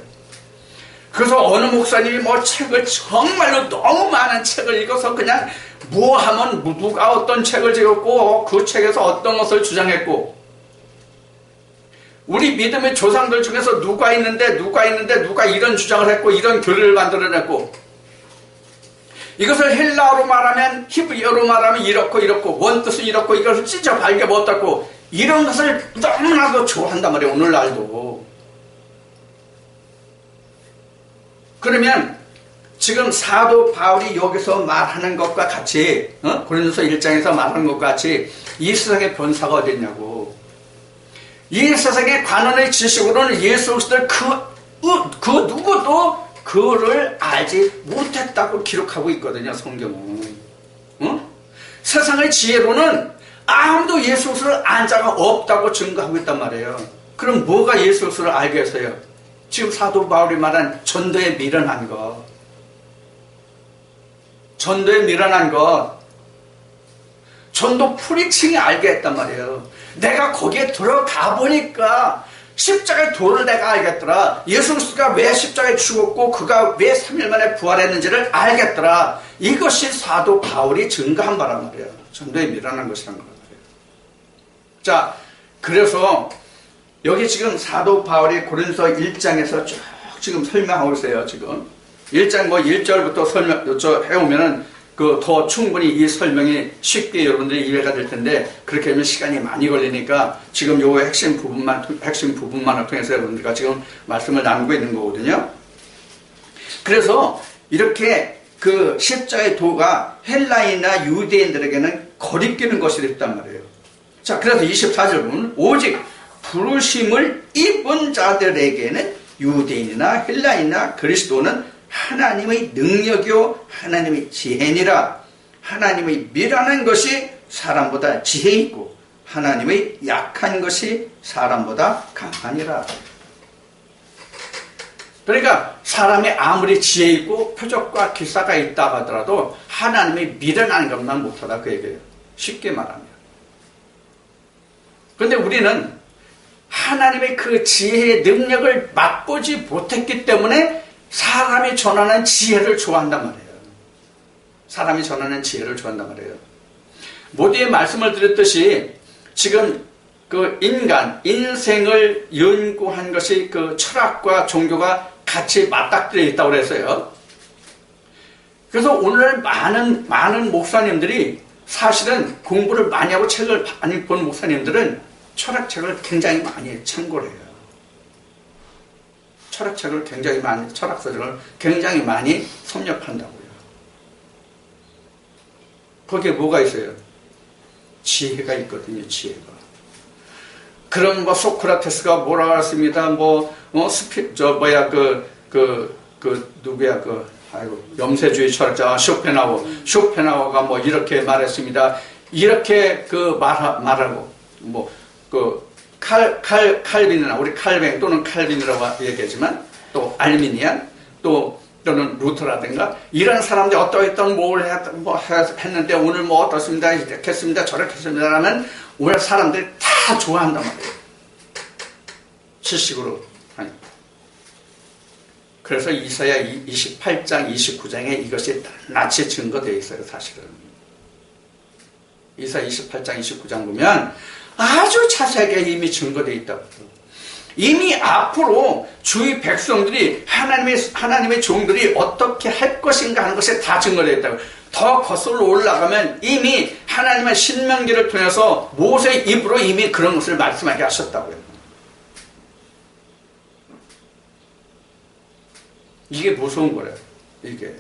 그래서 어느 목사님이 책을 정말로 너무 많은 책을 읽어서 그냥 뭐 하면 누가 어떤 책을 읽었고 그 책에서 어떤 것을 주장했고, 우리 믿음의 조상들 중에서 누가 있는데 누가 이런 주장을 했고 이런 교리를 만들어냈고, 이것을 헬라어로 말하면 히브리어로 말하면 이렇고 원뜻은 이렇고 이것을 찢어 발견 못했고 이런 것을 너무나도 좋아한단 말이에요. 오늘날도. 그러면 지금 사도 바울이 여기서 말하는 것과 같이 고린도서 1장에서 말하는 것과 같이 이 세상의 본사가 어디 있냐고. 이 세상의 관원의 지식으로는 예수 그리스도를 그 누구도 그를 알지 못했다고 기록하고 있거든요. 성경은. 세상의 지혜로는 아무도 예수 그리스도를 안 자가 없다고 증거하고 있단 말이에요. 그럼 뭐가 예수 그리스도를 알게 했어요? 지금 사도 바울이 말한 전도에 미련한 것. 전도에 미련한 것. 전도 프리칭이 알게 했단 말이에요. 내가 거기에 들어가 보니까 십자가의 도를 내가 알겠더라. 예수 그리스도가 왜 십자가에 죽었고 그가 왜 3일 만에 부활했는지를 알겠더라. 이것이 사도 바울이 증거한 바란 말이에요. 전도에 미련한 것이란 거란 말이에요. 자, 그래서 여기 지금 사도 바울이 고린도서 1장에서 쭉 지금 설명하고 있어요. 지금 1장 1절부터 해오면은 더 충분히 이 설명이 쉽게 여러분들이 이해가 될 텐데 그렇게 하면 시간이 많이 걸리니까 지금 요 핵심 부분만을 통해서 여러분들과 지금 말씀을 나누고 있는 거거든요. 그래서 이렇게 그 십자의 도가 헬라인이나 유대인들에게는 거리끼는 것이 됐단 말이에요. 자, 그래서 24절 보면 오직 부르심을 입은 자들에게는 유대인이나 헬라인이나 그리스도는 하나님의 능력이요 하나님의 지혜니라. 하나님의 미련한 것이 사람보다 지혜 있고 하나님의 약한 것이 사람보다 강하니라. 그러니까 사람이 아무리 지혜 있고 표적과 기사가 있다 하더라도 하나님의 미련한 것만 못하다 그 얘기예요. 쉽게 말하면. 그런데 우리는 하나님의 그 지혜의 능력을 맛보지 못했기 때문에 사람이 전하는 지혜를 좋아한단 말이에요. 사람이 전하는 지혜를 좋아한단 말이에요. 모두의 말씀을 드렸듯이 지금 그 인생을 연구한 것이 그 철학과 종교가 같이 맞닥뜨려 있다고 그랬어요. 그래서 오늘 많은 목사님들이 사실은 공부를 많이 하고 책을 많이 본 목사님들은 철학책을 굉장히 많이 참고를 해요. 철학서적을 굉장히 많이 섭렵한다고요. 거기에 뭐가 있어요? 지혜가 있거든요, 지혜가. 그럼 소크라테스가 뭐라고 했습니다. 누구야, 염세주의 철학자, 쇼펜하우어가 이렇게 말했습니다. 이렇게 말하고, 칼빈이나 우리 칼뱅 또는 칼빈이라고 얘기하지만 또 알미니안 또는 루터라든가 이런 사람들이 어떠했던 했는데 오늘 어떻습니다 이렇게 했습니다 저렇게 했습니다 라면 오늘 사람들이 다 좋아한단 말이에요. 지식으로. 그래서 이사야 28장 29장에 이것이 낱낱이 증거되어 있어요. 사실은 이사야 28장 29장 보면 아주 자세하게 이미 증거되어 있다고. 이미 앞으로 주위 백성들이 하나님의 종들이 어떻게 할 것인가 하는 것이 다 증거되어 있다고. 더 거슬러 올라가면 이미 하나님의 신명기를 통해서 모세의 입으로 이미 그런 것을 말씀하게 하셨다고요. 이게 무서운 거예요. 이게.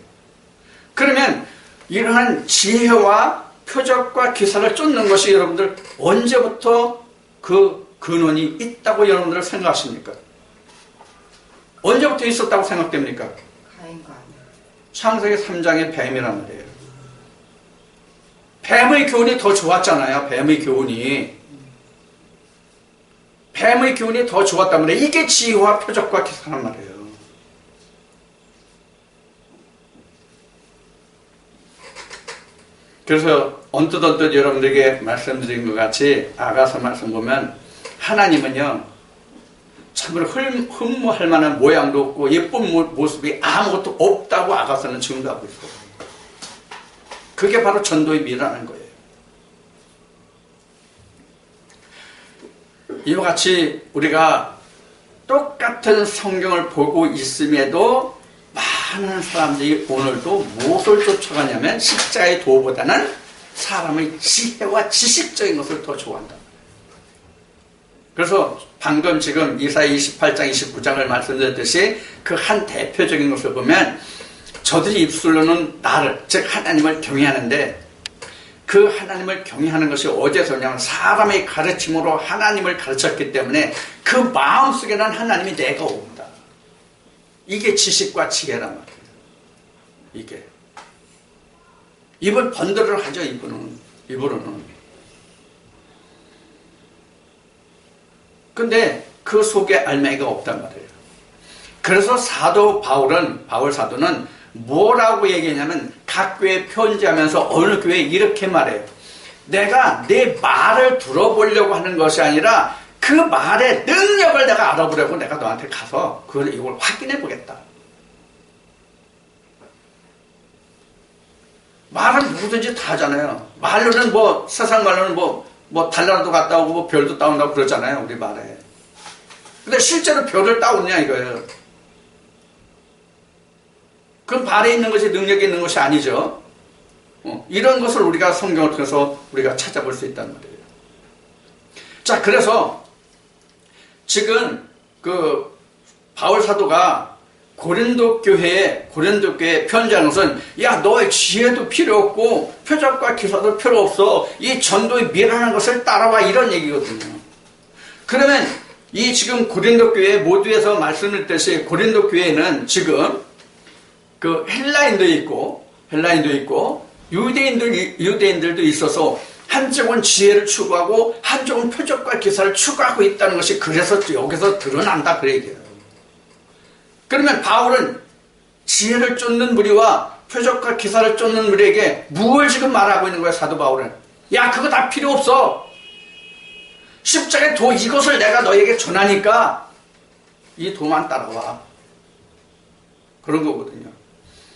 그러면 이러한 지혜와 표적과 기사를 쫓는 것이 여러분들 언제부터 그 근원이 있다고 여러분들 생각하십니까? 언제부터 있었다고 생각됩니까? 창세기 3장의 뱀이란 말이에요. 뱀의 교훈이 더 좋았잖아요. 뱀의 교훈이 더 좋았단 말이에요. 이게 지혜와 표적과 기사란 말이에요. 그래서 언뜻 여러분들에게 말씀드린 것 같이 아가서 말씀 보면 하나님은요 참으로 흠모할 만한 모양도 없고 예쁜 모습이 아무것도 없다고 아가서는 증거하고 있어요. 그게 바로 전도의 미라는 거예요. 이와 같이 우리가 똑같은 성경을 보고 있음에도 많은 사람들이 오늘도 무엇을 쫓아가냐면 십자가의 도보다는 사람의 지혜와 지식적인 것을 더 좋아한다. 그래서 방금 지금 이사야 28장 29장을 말씀드렸듯이 그 한 대표적인 것을 보면 저들이 입술로는 나를, 즉 하나님을 경외하는데 그 하나님을 경외하는 것이 어디서냐면 사람의 가르침으로 하나님을 가르쳤기 때문에 그 마음속에는 하나님이 내가 온다. 이게 지식과 지혜란 말이에요. 이게 입을 번들을 하죠. 입으로는. 근데 그 속에 알맹이가 없단 말이에요. 그래서 바울 사도는 뭐라고 얘기했냐면 각 교회 편지하면서 어느 교회에 이렇게 말해요. 내가 내 말을 들어보려고 하는 것이 아니라 그 말의 능력을 내가 알아보려고 내가 너한테 가서 이걸 확인해 보겠다. 말은 누구든지 다 하잖아요. 말로는 세상 말로는 달나라도 갔다 오고 별도 따온다고 그러잖아요. 우리 말에. 근데 실제로 별을 따오느냐 이거예요. 그럼 발에 있는 것이 능력이 있는 것이 아니죠. 이런 것을 우리가 성경을 통해서 우리가 찾아볼 수 있단 말이에요. 자, 그래서 지금 바울 사도가 고린도 교회에 편지하는 것은 야, 너의 지혜도 필요 없고 표적과 기사도 필요 없어. 이 전도에 미련한 것을 따라와 이런 얘기거든요. 그러면 이 지금 고린도 교회 모두에서 말씀을 듣듯이 고린도 교회는 지금 헬라인도 있고 유대인들도 있어서 한쪽은 지혜를 추구하고 한쪽은 표적과 기사를 추구하고 있다는 것이 그래서 여기서 드러난다 그 얘기예요. 그러면 바울은 지혜를 쫓는 무리와 표적과 기사를 쫓는 무리에게 무엇을 지금 말하고 있는 거야 사도 바울은? 야, 그거 다 필요 없어. 십자가의 도 이것을 내가 너에게 전하니까 이 도만 따라와. 그런 거거든요.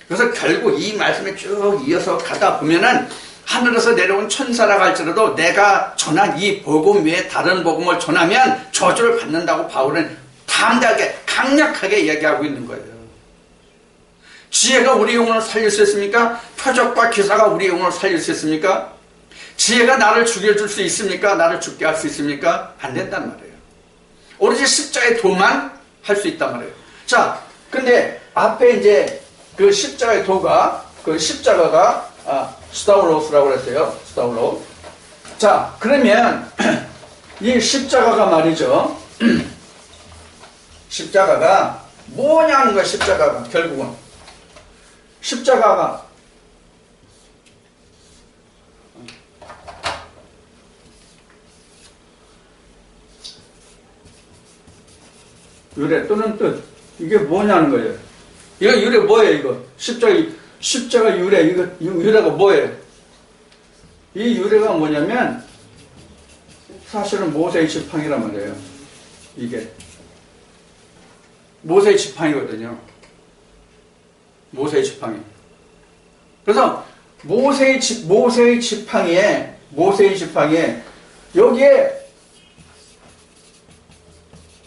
그래서 결국 이 말씀에 쭉 이어서 가다 보면은 하늘에서 내려온 천사라 할지라도 내가 전한 이 복음 외에 다른 복음을 전하면 저주를 받는다고 바울은 담대하게 강력하게 얘기하고 있는 거예요. 지혜가 우리 영혼을 살릴 수 있습니까? 표적과 기사가 우리 영혼을 살릴 수 있습니까? 지혜가 나를 죽여줄 수 있습니까? 나를 죽게 할 수 있습니까? 안 된단 말이에요. 오로지 십자가의 도만 할 수 있단 말이에요. 자, 근데 앞에 이제 그 십자가의 도가, 십자가가 스타울로스라고 그랬어요. 스타울로. 자, 그러면 이 십자가가 말이죠. 십자가가 뭐냐는 거야. 십자가가 결국은 십자가가 유래 또는 뜻, 이게 뭐냐는 거예요. 이거 유래 뭐예요? 이거 십자가 유래, 이거 유래가 뭐예요? 이 유래가 뭐냐면 사실은 모세의 지팡이란 말이에요. 이게 모세의 지팡이거든요. 모세의 지팡이. 그래서 모세의 지팡이에 여기에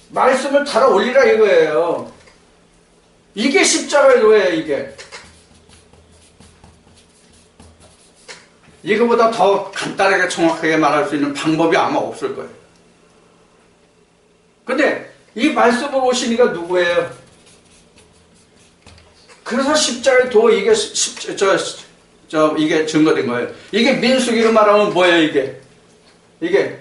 말씀을 달아 올리라 이거예요. 이게 십자가의 도예요. 이거보다 더 간단하게 정확하게 말할 수 있는 방법이 아마 없을 거예요. 근데 이 말씀을 오신 이가 누구예요? 그래서 십자가의 도 이게 이게 증거된 거예요. 이게 민수기로 말하면 뭐예요? 이게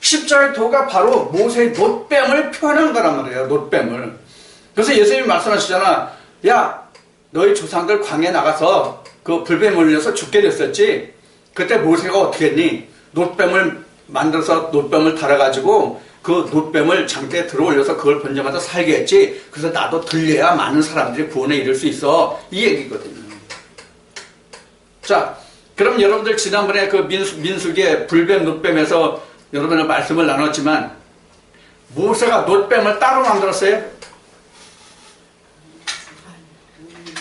십자가의 도가 바로 모세의 놋뱀을 표현한 거란 말이에요. 놋뱀을. 그래서 예수님이 말씀하시잖아. 야, 너희 조상들 광야에 나가서 그 불뱀에 물려서 죽게 됐었지. 그때 모세가 어떻게 했니? 놋뱀을 만들어서 놋뱀을 달아가지고 그 놋뱀을 장대에 들어올려서 그걸 번져가서 살게 했지. 그래서 나도 들려야 많은 사람들이 구원에 이를 수 있어. 이 얘기거든요. 자, 그럼 여러분들 지난번에 그 민수기의 불뱀 놋뱀에서 여러분의 말씀을 나눴지만 모세가 놋뱀을 따로 만들었어요?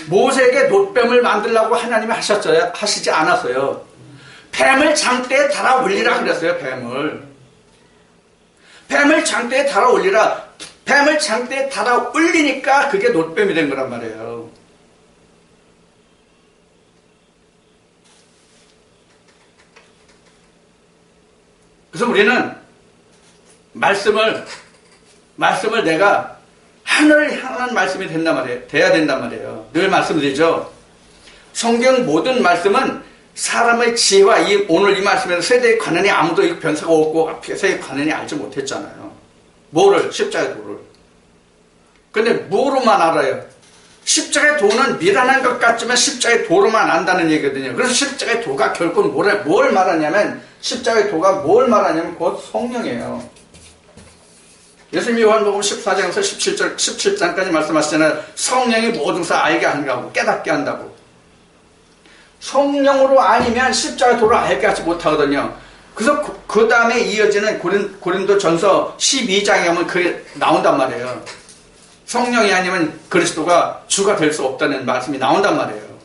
모세에게 놋뱀을 만들라고 하나님이 하시지 않았어요. 뱀을 장대에 달아 올리라 그랬어요. 뱀을 장대에 달아 올리라. 뱀을 장대에 달아 올리니까 그게 놋뱀이 된 거란 말이에요. 그래서 우리는 말씀을 말씀을 내가 하늘을 향한 말씀이 된단 말이에요. 돼야 된단 말이에요. 늘 말씀드리죠. 성경 모든 말씀은 사람의 지혜와 오늘 이 말씀에서 세대의 관원이 아무도 이 변사가 없고 세대의 관원이 알지 못했잖아요. 뭐를? 십자가의 도를. 근데 뭐로만 알아요? 십자가의 도는 미련한 것 같지만 십자가의 도로만 안다는 얘기거든요. 그래서 십자가의 도가 결국 뭘 말하냐면 십자가의 도가 뭘 말하냐면 곧 성령이에요. 예수님이 요한복음 14장에서 17장까지 말씀하시잖아요. 성령이 모든 것을 알게 한다고, 깨닫게 한다고. 성령으로 아니면 십자가의 도를 알게 하지 못하거든요. 그래서 그 다음에 이어지는 고린도전서 12장에 하면 그게 나온단 말이에요. 성령이 아니면 그리스도가 주가 될 수 없다는 말씀이 나온단 말이에요.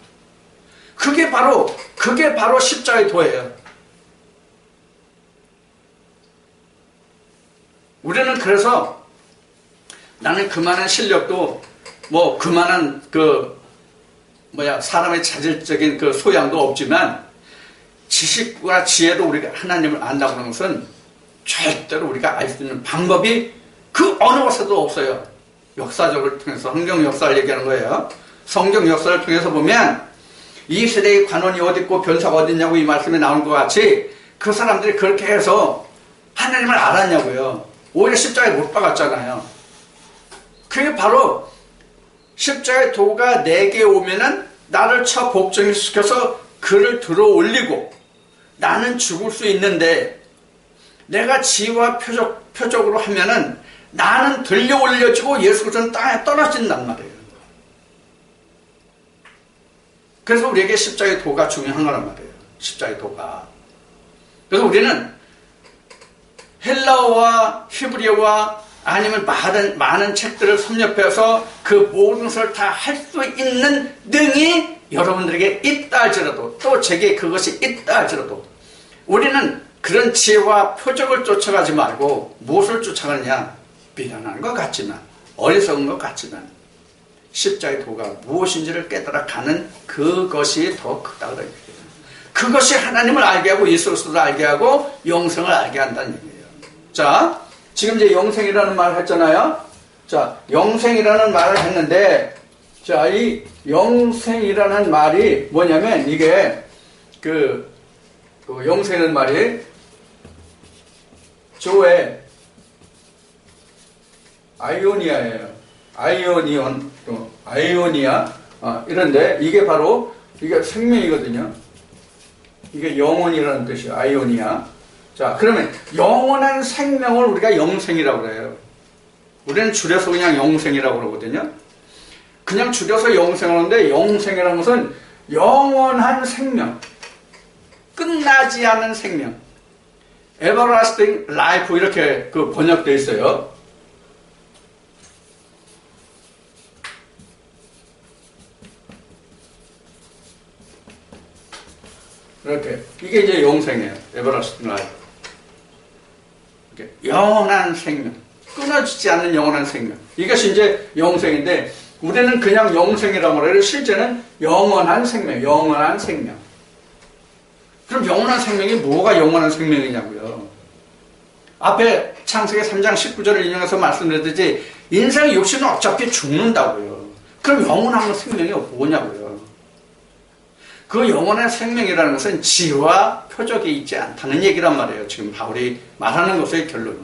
그게 바로 십자가의 도예요. 우리는 그래서 나는 그만한 실력도 그만한 사람의 자질적인 그 소양도 없지만 지식과 지혜도 우리가 하나님을 안다고 하는 것은 절대로 우리가 알 수 있는 방법이 그 어느 곳에도 없어요. 역사적을 통해서 성경 역사를 얘기하는 거예요. 성경 역사를 통해서 보면 이 세대의 관원이 어디 있고 변사가 어디 있냐고 이 말씀에 나온 것 같이 그 사람들이 그렇게 해서 하나님을 알았냐고요. 오히려 십자가에 못 박았잖아요. 그게 바로 십자가의 도가 내게 오면은 나를 쳐 복종시켜서 그를 들어 올리고 나는 죽을 수 있는데 내가 지혜와 표적으로 하면은 나는 들려 올려지고 예수 그리스도는 땅에 떨어진단 말이에요. 그래서 우리에게 십자가의 도가 중요한 거란 말이에요. 십자가의 도가. 그래서 우리는 헬라어와 히브리어와 아니면 많은 책들을 섭렵해서 그 모든 것을 다 할 수 있는 능이 여러분들에게 있다 할지라도 또 제게 그것이 있다 할지라도 우리는 그런 지혜와 표적을 쫓아가지 말고 무엇을 쫓아가느냐? 미련한 것 같지만 어리석은 것 같지만 십자가의 도가 무엇인지를 깨달아 가는 그것이 더 크다 그래요. 그것이 하나님을 알게 하고 예수 그리스도를 알게 하고 영생을 알게 한다는 얘기예요. 자, 지금 이제 영생이라는 말을 했잖아요. 자, 영생이라는 말을 했는데, 자, 이 영생이라는 말이 뭐냐면, 이게, 그 영생이라는 말이, 조에, 아이오니아예요. 아이오니아. 이런데, 이게 바로, 이게 생명이거든요. 이게 영혼이라는 뜻이에요. 아이오니아. 자, 그러면 영원한 생명을 우리가 영생이라고 그래요. 우리는 줄여서 그냥 영생이라고 그러거든요. 그냥 줄여서 영생을 하는데 영생이라는 것은 영원한 생명, 끝나지 않은 생명, everlasting life 이렇게 그 번역되어 있어요. 이렇게 이게 이제 영생이에요. everlasting life. 영원한 생명, 끊어지지 않는 영원한 생명. 이것이 이제 영생인데 우리는 그냥 영생이라고 말해요. 실제는 영원한 생명, 영원한 생명. 그럼 영원한 생명이 뭐가 영원한 생명이냐고요. 앞에 창세기 3장 19절을 인용해서 말씀드렸듯이 인생의 육신은 어차피 죽는다고요. 그럼 영원한 생명이 뭐냐고요. 그 영원한 생명이라는 것은 지혜와 표적이 있지 않다는 얘기란 말이에요. 지금 바울이 말하는 것의 결론은.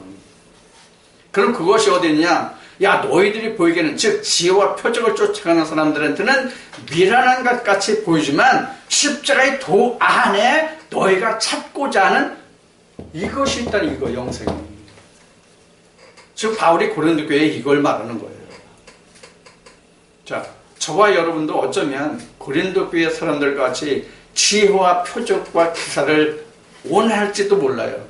그럼 그것이 어디 있냐? 야, 너희들이 보이기에는 즉 지혜와 표적을 쫓아가는 사람들한테는 미련한 것 같이 보이지만 십자가의 도 안에 너희가 찾고자 하는 이것이 있다는 이거 영생이. 지금 바울이 고린도 교회에 이걸 말하는 거예요. 자, 저와 여러분도 어쩌면 고린도 교회 사람들과 같이 지혜와 표적과 기사를 원할지도 몰라요.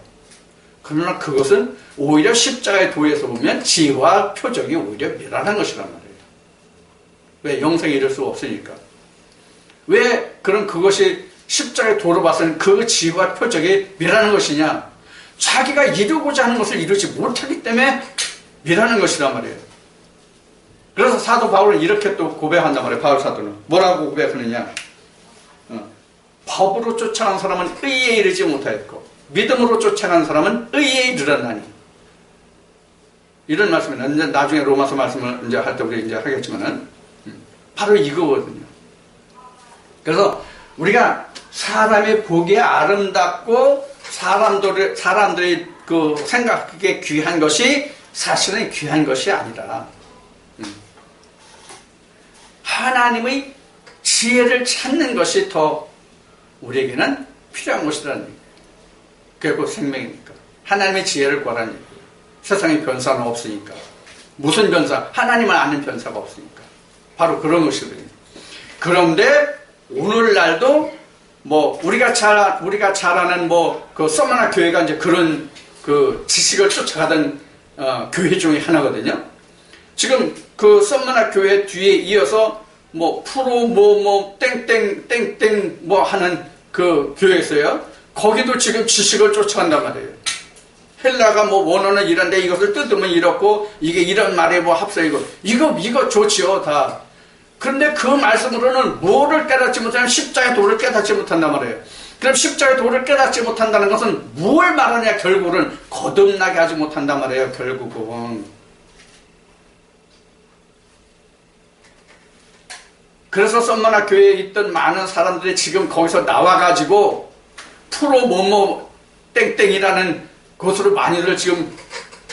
그러나 그것은 오히려 십자가의 도에서 보면 지혜와 표적이 오히려 미련한 것이란 말이에요. 왜? 영생에 이를 수 없으니까. 왜 그럼 그것이 십자가의 도로 봐서는 그 지혜와 표적이 미련한 것이냐? 자기가 이루고자 하는 것을 이루지 못하기 때문에 미련한 것이란 말이에요. 그래서 사도 바울은 이렇게 또 고백한단 말이에요. 바울 사도는 뭐라고 고백하느냐? 법으로 쫓아간 사람은 의에 이르지 못하였고 믿음으로 쫓아간 사람은 의에 이르렀나니. 이런 말씀은 이제 나중에 로마서 말씀을 이제 할 때 우리 이제 하겠지만은 바로 이거거든요. 그래서 우리가 사람의 보기에 아름답고 사람들이 그 생각하기에 귀한 것이 사실은 귀한 것이 아니라 하나님의 지혜를 찾는 것이 더 우리에게는 필요한 것이라는 얘기예요. 그게 곧 생명이니까. 하나님의 지혜를 구하라는 얘기예요. 세상에 변사는 없으니까. 무슨 변사? 하나님을 아는 변사가 없으니까. 바로 그런 것이거든요. 그런데 오늘날도 뭐 우리가 잘 아는 뭐 그 서머나 교회가 이제 그런 그 지식을 쫓아가던 교회 중에 하나거든요. 지금 그 서머나 교회 뒤에 이어서 뭐 프로 뭐 땡땡 뭐 하는 그 교회에서요. 거기도 지금 지식을 쫓아간단 말이에요. 헬라가 뭐 원어는 이런데 이것을 뜯으면 이렇고 이게 이런 말에 뭐 합성이고 이거 좋지요 다. 그런데 그 말씀으로는 뭐를 깨닫지 못하면 십자가의 도를 깨닫지 못한단 말이에요. 그럼 십자가의 도를 깨닫지 못한다는 것은 뭘 말하냐 결국은 거듭나게 하지 못한단 말이에요. 결국은. 그래서 썸머나 교회에 있던 많은 사람들이 지금 거기서 나와가지고 프로 뭐뭐 땡땡이라는 곳으로 많이들 지금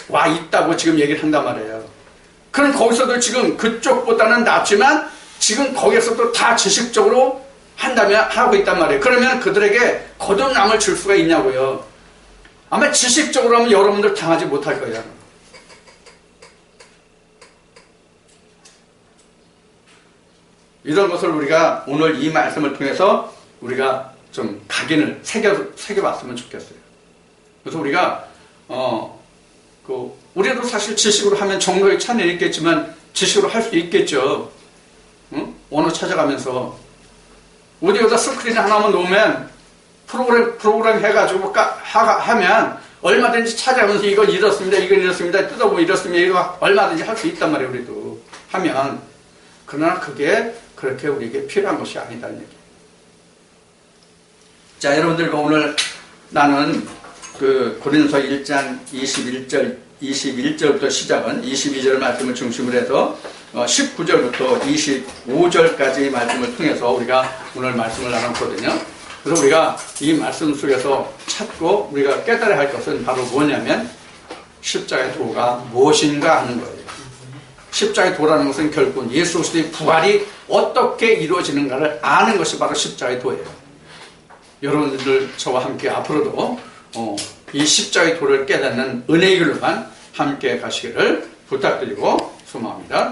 와 있다고 지금 얘기를 한단 말이에요. 그럼 거기서도 지금 그쪽보다는 낫지만 지금 거기서도 다 지식적으로 한다면 하고 있단 말이에요. 그러면 그들에게 거듭남을 줄 수가 있냐고요. 아마 지식적으로 하면 여러분들 당하지 못할 거예요. 이런 것을 우리가 오늘 이 말씀을 통해서 우리가 좀 각인을 새겨봤으면 좋겠어요. 그래서 우리가 우리도 사실 지식으로 하면 정도의 차이는 있겠지만 지식으로 할 수 있겠죠. 응? 언어 찾아가면서 어디 여기다 스크린 하나만 놓으면 프로그램 해가지고 하면 얼마든지 찾아가면서 이건 이렇습니다, 이건 이렇습니다, 뜯어보면 이렇습니다, 이거 얼마든지 할 수 있단 말이에요. 우리도 하면. 그러나 그게 그렇게 우리에게 필요한 것이 아니다는 얘기. 자, 여러분들과 오늘 나는 그 고린도서 1장 21절부터 시작은 22절 말씀을 중심으로 해서 19절부터 25절까지의 말씀을 통해서 우리가 오늘 말씀을 나눴거든요. 그래서 우리가 이 말씀 속에서 찾고 우리가 깨달아야 할 것은 바로 뭐냐면 십자가의 도가 무엇인가 하는 거예요. 십자가의 도라는 것은 결국 예수 그리스도의 부활이 어떻게 이루어지는가를 아는 것이 바로 십자가의 도예요. 여러분들 저와 함께 앞으로도 이 십자가의 도를 깨닫는 은혜의 길로만 함께 가시기를 부탁드리고 소망합니다.